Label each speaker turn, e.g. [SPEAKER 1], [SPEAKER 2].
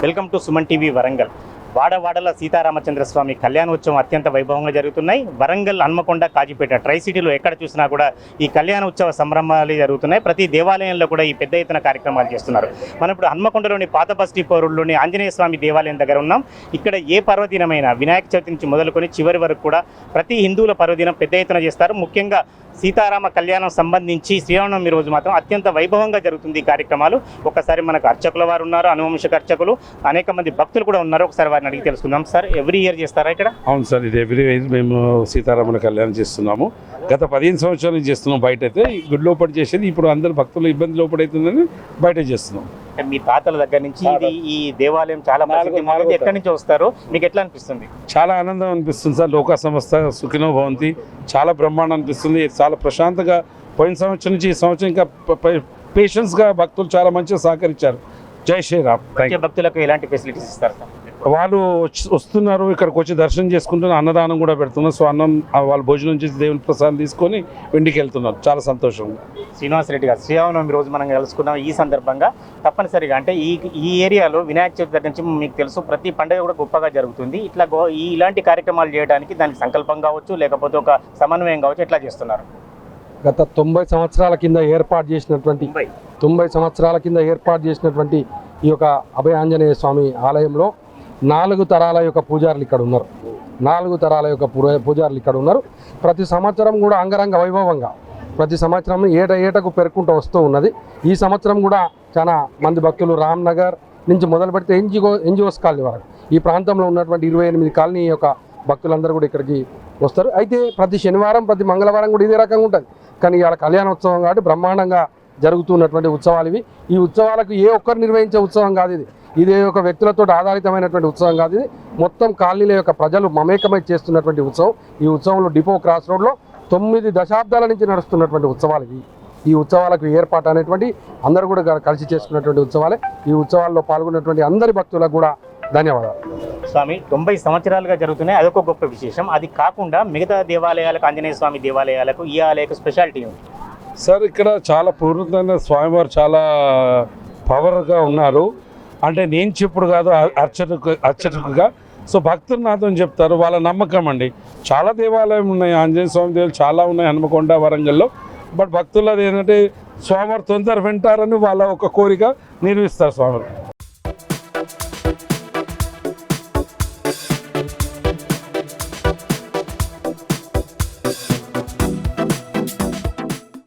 [SPEAKER 1] Welcome to Suman TV Warangal. వాడవాడల సీతారామచంద్రస్వామి కళ్యాణోత్సవం అత్యంత వైభవంగా జరుగుతున్నాయి. వరంగల్, హన్మకొండ, కాజీపేట ట్రై సిటీలో ఎక్కడ చూసినా కూడా ఈ కళ్యాణోత్సవ సంబరాలు జరుగుతున్నాయి. ప్రతి దేవాలయంలో కూడా ఈ పెద్ద ఎత్తున కార్యక్రమాలు చేస్తున్నారు. మనం ఇప్పుడు హన్మకొండలోని పాత బస్తీ పౌరుల్లోని ఆంజనేయ స్వామి దేవాలయం దగ్గర ఉన్నాం. ఇక్కడ ఏ పర్వదినమైనా వినాయక చవితి నుంచి మొదలుకొని చివరి వరకు కూడా ప్రతి హిందువుల పర్వదినం పెద్ద ఎత్తున చేస్తారు. ముఖ్యంగా సీతారామ కళ్యాణం సంబంధించి శ్రీరామనవమి రోజు మాత్రం అత్యంత వైభవంగా జరుగుతుంది ఈ కార్యక్రమాలు. ఒకసారి మనకు అర్చకుల వారు ఉన్నారు, అనువంశిక అర్చకులు, అనేక మంది భక్తులు కూడా ఉన్నారు. ఒకసారి వారిని అడిగి తెలుసుకుందాం. సార్, ఎవ్రీ ఇయర్ చేస్తారా ఇక్కడ?
[SPEAKER 2] అవును సార్, ఇది ఎవ్రీ ఇయర్ మేము సీతారాముల కళ్యాణం చేస్తున్నాము. గత 15 సంవత్సరాలు చేస్తున్నాం. బయట అయితే గుడి లోపల చేసేది, ఇప్పుడు అందరు భక్తులు ఇబ్బంది లోపడైతుందని బయట చేస్తున్నాం.
[SPEAKER 1] మీ తాతల దగ్గర నుంచి ఈ దేవాలయం చాలా ప్రసిద్ధి. ఎక్కడి నుంచి వస్తారు, మీకు ఎట్లా అనిపిస్తుంది?
[SPEAKER 2] చాలా ఆనందం అనిపిస్తుంది సార్. లోక సంస్థ సుఖినో భవంతి, చాలా బ్రహ్మాండం అనిపిస్తుంది. చాలా ప్రశాంతంగా పోయిన సంవత్సరం నుంచి ఈ సంవత్సరం ఇంకా పేషెన్స్గా భక్తులు చాలా మంచిగా సహకరించారు. జై శ్రీరామ్.
[SPEAKER 1] భక్తులకు ఎలాంటి ఫెసిలిటీస్ ఇస్తారు?
[SPEAKER 2] వాళ్ళు వస్తున్నారు, ఇక్కడికి వచ్చి దర్శనం చేసుకుంటున్నారు, అన్నదానం కూడా పెడుతున్నారు. సో అన్నం వాళ్ళు భోజనం చేసి దేవుని ప్రసాదం తీసుకొని ఇంటికి వెళ్తున్నారు. చాలా సంతోషంగా.
[SPEAKER 1] శ్రీనివాసరెడ్డి గారు, శ్రీరామనవమి రోజు మనం కలుసుకున్నాం. ఈ సందర్భంగా తప్పనిసరిగా అంటే ఈ ఏరియాలో వినాయక చవితి దగ్గర నుంచి మీకు తెలుసు ప్రతి పండుగ కూడా గొప్పగా జరుగుతుంది. ఇట్లా ఇలాంటి కార్యక్రమాలు చేయడానికి దానికి సంకల్పం కావచ్చు, లేకపోతే ఒక సమన్వయం కావచ్చు, ఎట్లా చేస్తున్నారు?
[SPEAKER 3] గత 90 సంవత్సరాల కింద ఏర్పాటు చేసినటువంటి 90 సంవత్సరాల కింద ఏర్పాటు చేసినటువంటి ఈ యొక్క అభయ ఆంజనేయ స్వామి ఆలయంలో 4 తరాల యొక్క పూజారులు ఇక్కడ ఉన్నారు. 4 తరాల యొక్క పూజారులు ఇక్కడ ఉన్నారు. ప్రతి సంవత్సరం కూడా అంగరంగ వైభవంగా ప్రతి సంవత్సరం ఏటకు పెరుక్కుంటూ వస్తూ ఉన్నది. ఈ సంవత్సరం కూడా చాలా మంది భక్తులు రామ్నగర్ నుంచి మొదలు పెడితే ఎన్జిఓస్ కాలనీ వరకు ఈ ప్రాంతంలో ఉన్నటువంటి 28 కాలనీ యొక్క భక్తులందరూ కూడా ఇక్కడికి వస్తారు. అయితే ప్రతి శనివారం ప్రతి మంగళవారం కూడా ఇదే రకంగా ఉంటుంది. కానీ ఇవాళ కళ్యాణోత్సవం కాబట్టి బ్రహ్మాండంగా జరుగుతున్నటువంటి ఉత్సవాలు ఇవి. ఈ ఉత్సవాలకు ఏ ఒక్కరు నిర్వహించే ఉత్సవం కాదు ఇది ఒక వ్యక్తులతో ఆధారితమైనటువంటి ఉత్సవం కాదు ఇది. మొత్తం కాలనీల యొక్క ప్రజలు మమేకమై చేస్తున్నటువంటి ఉత్సవం. ఈ ఉత్సవంలో డిపో క్రాస్ రోడ్లో 9 దశాబ్దాల నుంచి నడుస్తున్నటువంటి ఉత్సవాలు ఇవి. ఈ ఉత్సవాలకు ఏర్పాటు అనేటువంటి అందరూ కూడా కలిసి చేసుకున్నటువంటి ఉత్సవాలే. ఈ ఉత్సవాల్లో పాల్గొన్నటువంటి అందరి భక్తులకు కూడా ధన్యవాదాలు.
[SPEAKER 1] స్వామి, 90 సంవత్సరాలుగా జరుగుతున్నాయి, అదొక గొప్ప విశేషం. అది కాకుండా మిగతా దేవాలయాలకు, ఆంజనేయ స్వామి దేవాలయాలకు ఈ ఆలయకు స్పెషాలిటీ ఉంది
[SPEAKER 2] సార్. ఇక్కడ చాలా పూర్వతమైన స్వామివారు చాలా పవర్గా ఉన్నారు. అంటే నేను చెప్పుడు కాదు, అర్చకుగా. సో భక్తులు నాతో చెప్తారు, వాళ్ళ నమ్మకం అండి. చాలా దేవాలయం ఉన్నాయి, ఆంజనేయ స్వామి దేవాలయం చాలా ఉన్నాయి హన్మకొండ, వరంగల్లో. బట్ భక్తులు అది ఏంటంటే స్వామివారు తొందర వింటారని వాళ్ళ ఒక కోరిక నిర్వహిస్తారు స్వామివారు.